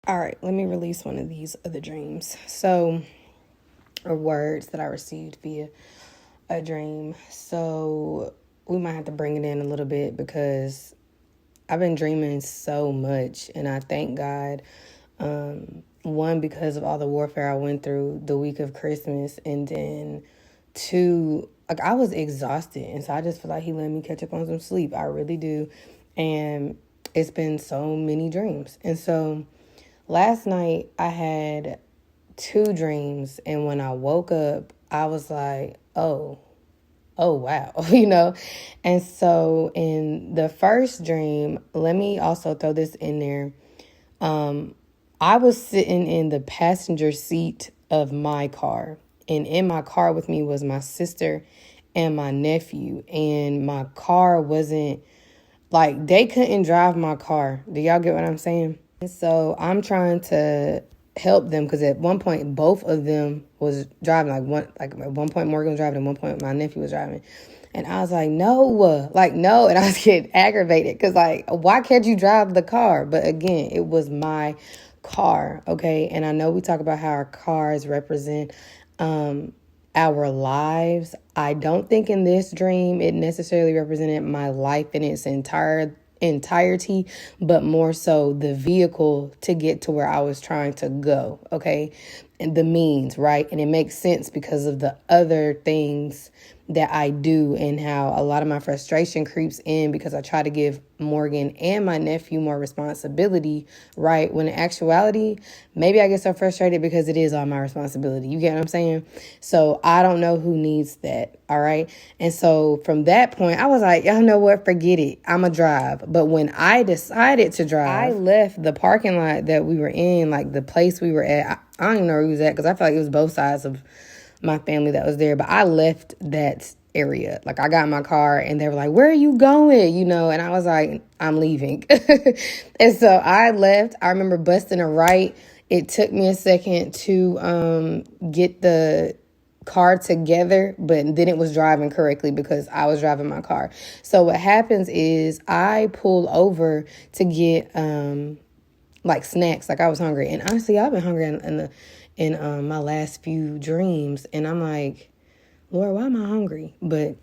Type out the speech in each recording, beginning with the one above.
All right, let me release one of these other dreams. So, or words that I received via a dream. So, we might have to bring it in a little bit because I've been dreaming so much, and I thank God. One, because of all the warfare I went through the week of Christmas, and then two, like I was exhausted, and so I just feel like He let me catch up on some sleep. I really do, and it's been so many dreams, and so last night I had two dreams, and when I woke up, I was like, oh wow, And so in the first dream, let me also throw this in there. I was sitting in the passenger seat of my car, and in my car with me was my sister and my nephew, and my car wasn't like, they couldn't drive my car. Do y'all get what I'm saying? And so I'm trying to help them because at one point both of them was driving. At one point Morgan was driving, at one point my nephew was driving. And I was like, no. And I was getting aggravated because, like, why can't you drive the car? But again, it was my car, okay? And I know we talk about how our cars represent our lives. I don't think in this dream it necessarily represented my life in its entirety, but more so the vehicle to get to where I was trying to go, okay? And the means, right? And it makes sense because of the other things that I do and how a lot of my frustration creeps in because I try to give Morgan and my nephew more responsibility, right? When in actuality, maybe I get so frustrated because it is all my responsibility. You get what I'm saying? So I don't know who needs that, all right? And so from that point, I was like, y'all know what? Forget it. I'ma drive. But when I decided to drive, I left the parking lot that we were in, like the place we were at. I don't even know where he was at because I felt like it was both sides of my family that was there, but I left that area. Like, I got in my car and they were like, where are you going? And I was like, I'm leaving. And so I left. I remember busting a right. It took me a second to get the car together, but then it was driving correctly because I was driving my car. So what happens is I pull over to get like snacks. Like, I was hungry, and honestly I've been hungry in my last few dreams, and I'm like, Lord, why am I hungry? But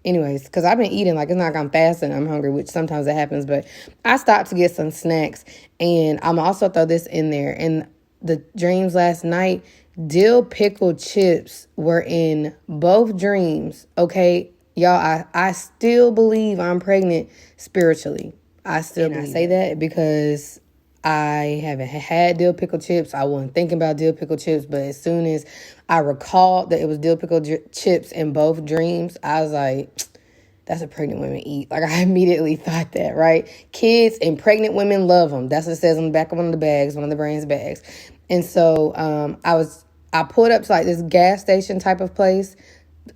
anyways, because I've been eating, like, it's not like I'm fasting, I'm hungry, which sometimes that happens, but I stopped to get some snacks. And I'm also throw this in there. In the dreams last night, dill pickle chips were in both dreams, okay? Y'all, I still believe I'm pregnant spiritually. I say that because I haven't had dill pickle chips. I wasn't thinking about dill pickle chips, but as soon as I recalled that it was dill pickle chips in both dreams, I was like, that's what pregnant women eat. Like, I immediately thought that, right? Kids and pregnant women love them. That's what it says on the back of one of the bags, one of the brand's bags. And so I pulled up to like this gas station type of place,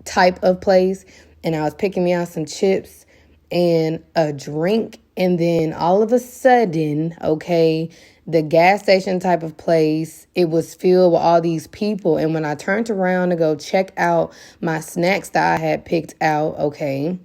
and I was picking me out some chips and a drink. And then all of a sudden, okay, the gas station type of place, it was filled with all these people. And when I turned around to go check out my snacks that I had picked out, okay,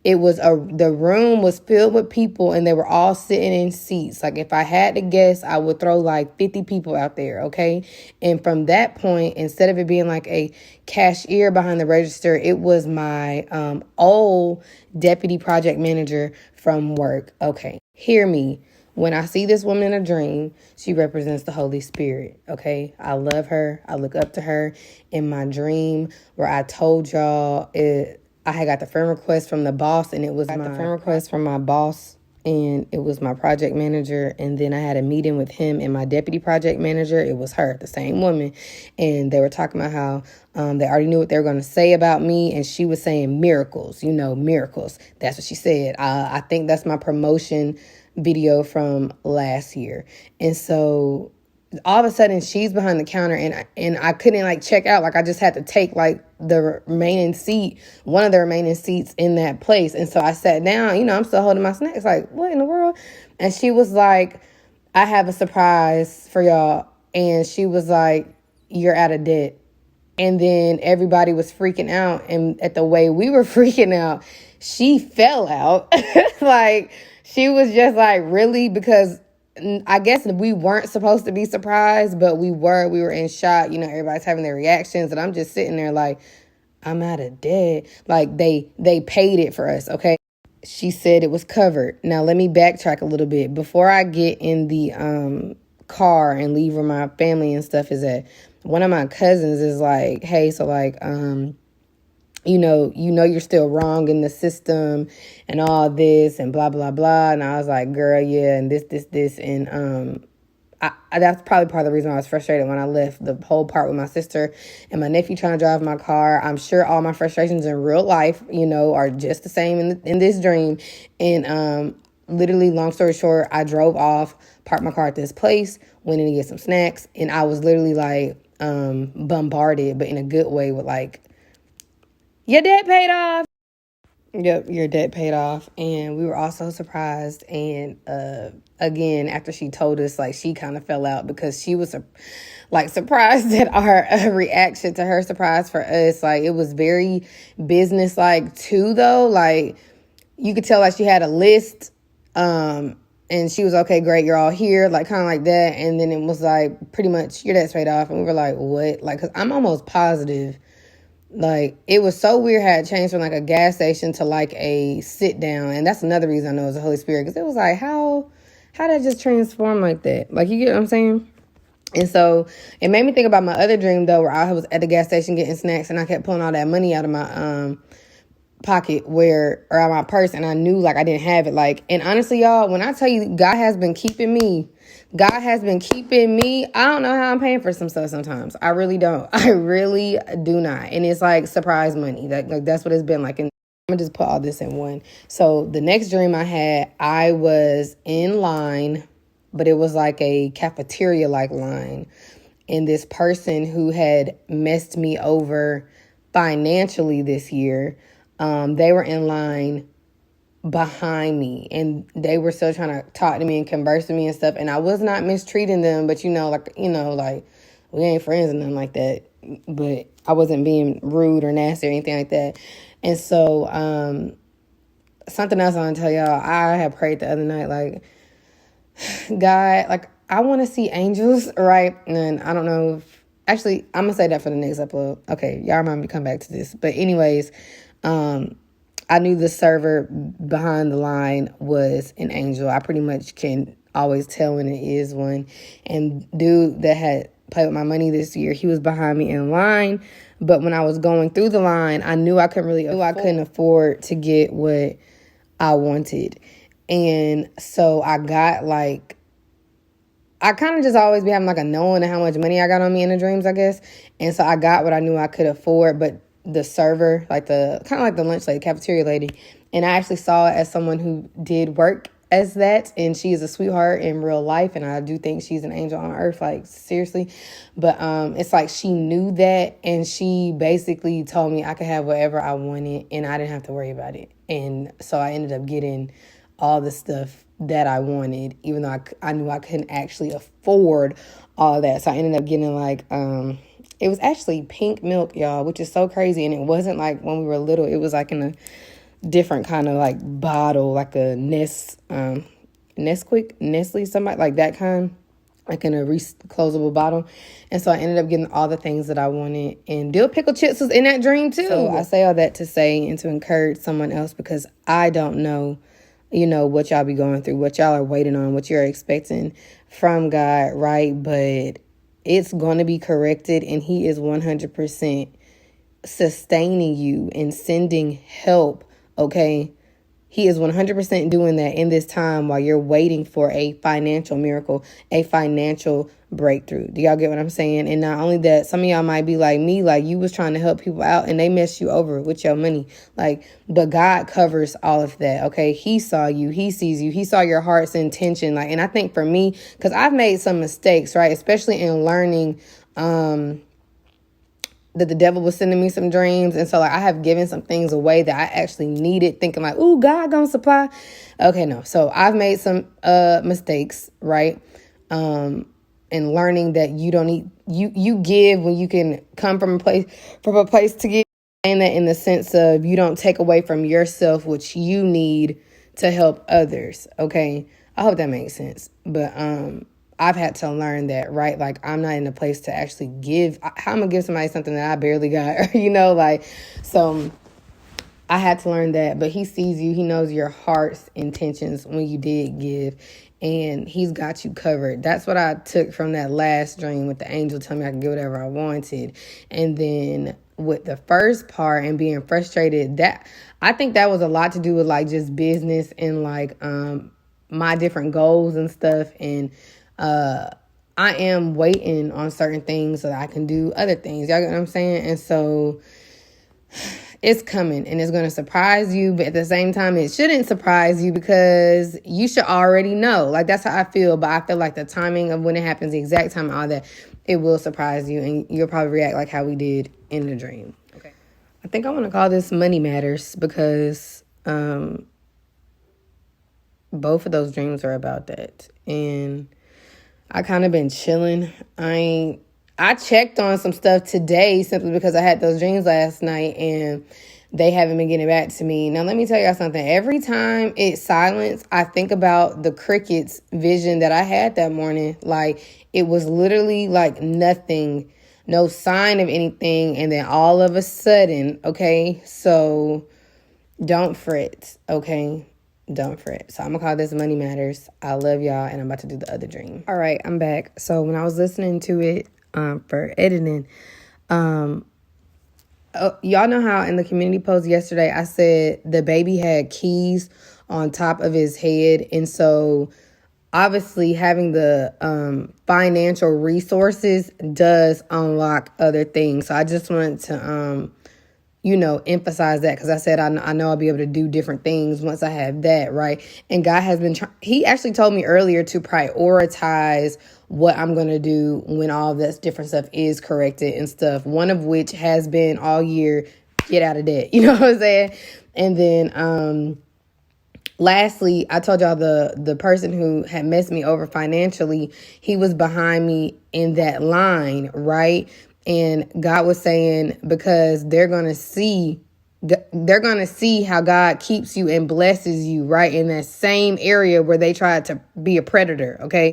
the room was filled with people and they were all sitting in seats. Like, if I had to guess, I would throw like 50 people out there, okay? And from that point, instead of it being like a cashier behind the register, it was my old deputy project manager from work. Okay, hear me. When I see this woman in a dream, she represents the Holy Spirit, okay? I love her. I look up to her. In my dream, where I told y'all I had got the friend request from the boss, and it was my boss, and it was my project manager. And then I had a meeting with him and my deputy project manager. It was her, the same woman. And they were talking about how they already knew what they were going to say about me. And she was saying miracles, miracles. That's what she said. I think that's my promotion video from last year. And so all of a sudden she's behind the counter, and I couldn't like check out. Like, I just had to take like the remaining seat, one of the remaining seats in that place. And so I sat down, I'm still holding my snacks, like, what in the world? And she was like, I have a surprise for y'all. And she was like, you're out of debt. And then everybody was freaking out. And at the way we were freaking out, she fell out. Like, she was just like, really? Because I guess we weren't supposed to be surprised, but we were in shock. Everybody's having their reactions, and I'm just sitting there like, I'm out of debt. Like they paid it for us, okay? She said it was covered. Now let me backtrack a little bit. Before I get in the car and leave where my family and stuff is at, one of my cousins is like, hey, so like you're still wrong in the system and all this and blah, blah, blah. And I was like, girl, yeah, and this. And that's probably part of the reason I was frustrated when I left the whole part with my sister and my nephew trying to drive my car. I'm sure all my frustrations in real life, are just the same in this dream. And literally, long story short, I drove off, parked my car at this place, went in to get some snacks, and I was literally like bombarded, but in a good way with like, your debt paid off. Yep, your debt paid off. And we were also surprised. And again, after she told us, like, she kind of fell out because she was surprised at our reaction to her surprise for us. Like, it was very business-like too, though. Like, you could tell like she had a list. And she was, okay, great, you're all here, like kind of like that. And then it was like, pretty much, your debt's paid off. And we were like, what? Like, because I'm almost positive. Like, it was so weird how it changed from like a gas station to like a sit down. And that's another reason I know it's the Holy Spirit. Because it was like, how did that just transform like that? Like, you get what I'm saying? And so it made me think about my other dream, though, where I was at the gas station getting snacks and I kept pulling all that money out of my pocket or out of my purse, and I knew like I didn't have it. Like, and honestly, y'all, when I tell you God has been keeping me, I don't know how I'm paying for some stuff sometimes. I really don't. I really do not. And it's like surprise money. Like that's what it's been like. And I'm gonna just put all this in one. So the next dream I had, I was in line, but it was like a cafeteria like line. And this person who had messed me over financially this year, they were in line behind me and they were still trying to talk to me and converse with me and stuff. And I was not mistreating them, but like we ain't friends and nothing like that. But I wasn't being rude or nasty or anything like that. And so, something else I want to tell y'all, I had prayed the other night, like, God, like, I want to see angels, right? And I don't know if, actually, I'm going to say that for the next upload. Okay, y'all remind me to come back to this. But anyways, I knew the server behind the line was an angel. I pretty much can always tell when it is one. And dude that had played with my money this year, he was behind me in line. But when I was going through the line, I knew I couldn't afford to get what I wanted. And so I got like, I kind of just always be having like a knowing of how much money I got on me in the dreams, I guess. And so I got what I knew I could afford, but the server, like the kind of like the lunch lady, cafeteria lady, and I actually saw it as someone who did work as that, and she is a sweetheart in real life, and I do think she's an angel on earth, like seriously. But it's like she knew that, and she basically told me I could have whatever I wanted, and I didn't have to worry about it. And so I ended up getting all the stuff that I wanted, even though I knew I couldn't actually afford all that. So I ended up getting like it was actually pink milk, y'all, which is so crazy. And it wasn't like when we were little. It was like in a different kind of like bottle, like a Nesquik, Nestle, somebody like that kind, like in a closable bottle. And so I ended up getting all the things that I wanted. And dill pickle chips was in that dream too. So I say all that to say and to encourage someone else, because I don't know, what y'all be going through, what y'all are waiting on, what you're expecting from God, right? But it's going to be corrected, and he is 100% sustaining you and sending help, okay? He is 100% doing that in this time while you're waiting for a financial miracle, a financial breakthrough. Do y'all get what I'm saying? And not only that, some of y'all might be like me, like you was trying to help people out and they messed you over with your money. Like, but God covers all of that, okay? He saw you. He sees you. He saw your heart's intention. Like, and I think for me, because I've made some mistakes, right? Especially in learning, that the devil was sending me some dreams. And so like I have given some things away that I actually needed, thinking like, ooh, God gonna supply. Okay, no. So I've made some mistakes, right? And learning that you don't need, you give when you can come from a place to give. And that in the sense of you don't take away from yourself what you need to help others, okay? I hope that makes sense. But I've had to learn that, right? Like, I'm not in a place to actually give. How am I gonna give somebody something that I barely got? Like, so I had to learn that. But he sees you. He knows your heart's intentions when you did give. And he's got you covered. That's what I took from that last dream with the angel telling me I could get whatever I wanted. And then with the first part and being frustrated, that I think that was a lot to do with like just business and like my different goals and stuff. And I am waiting on certain things so that I can do other things. Y'all get what I'm saying? And so it's coming and it's going to surprise you. But at the same time, it shouldn't surprise you because you should already know. Like, that's how I feel. But I feel like the timing of when it happens, the exact time, all that, it will surprise you. And you'll probably react like how we did in the dream. Okay. I think I want to call this Money Matters because both of those dreams are about that. And I kind of been chilling. I checked on some stuff today simply because I had those dreams last night and they haven't been getting back to me. Now, let me tell y'all something. Every time it's silence, I think about the crickets vision that I had that morning. Like, it was literally like nothing, no sign of anything. And then all of a sudden, okay, so don't fret, okay? Don't fret. So I'm going to call this Money Matters. I love y'all, and I'm about to do the other dream. All right, I'm back. So when I was listening to it for editing, y'all know how in the community post yesterday I said the baby had keys on top of his head. And so obviously having the financial resources does unlock other things. So I just wanted to emphasize that because I said I know I'll be able to do different things once I have that, right? And God has been he actually told me earlier to prioritize what I'm going to do when all this different stuff is corrected and stuff. One of which has been all year, get out of debt. You know what I'm saying? And then lastly, I told y'all the person who had messed me over financially, he was behind me in that line, right? And God was saying, because they're going to see how God keeps you and blesses you, right? In that same area where they tried to be a predator, okay?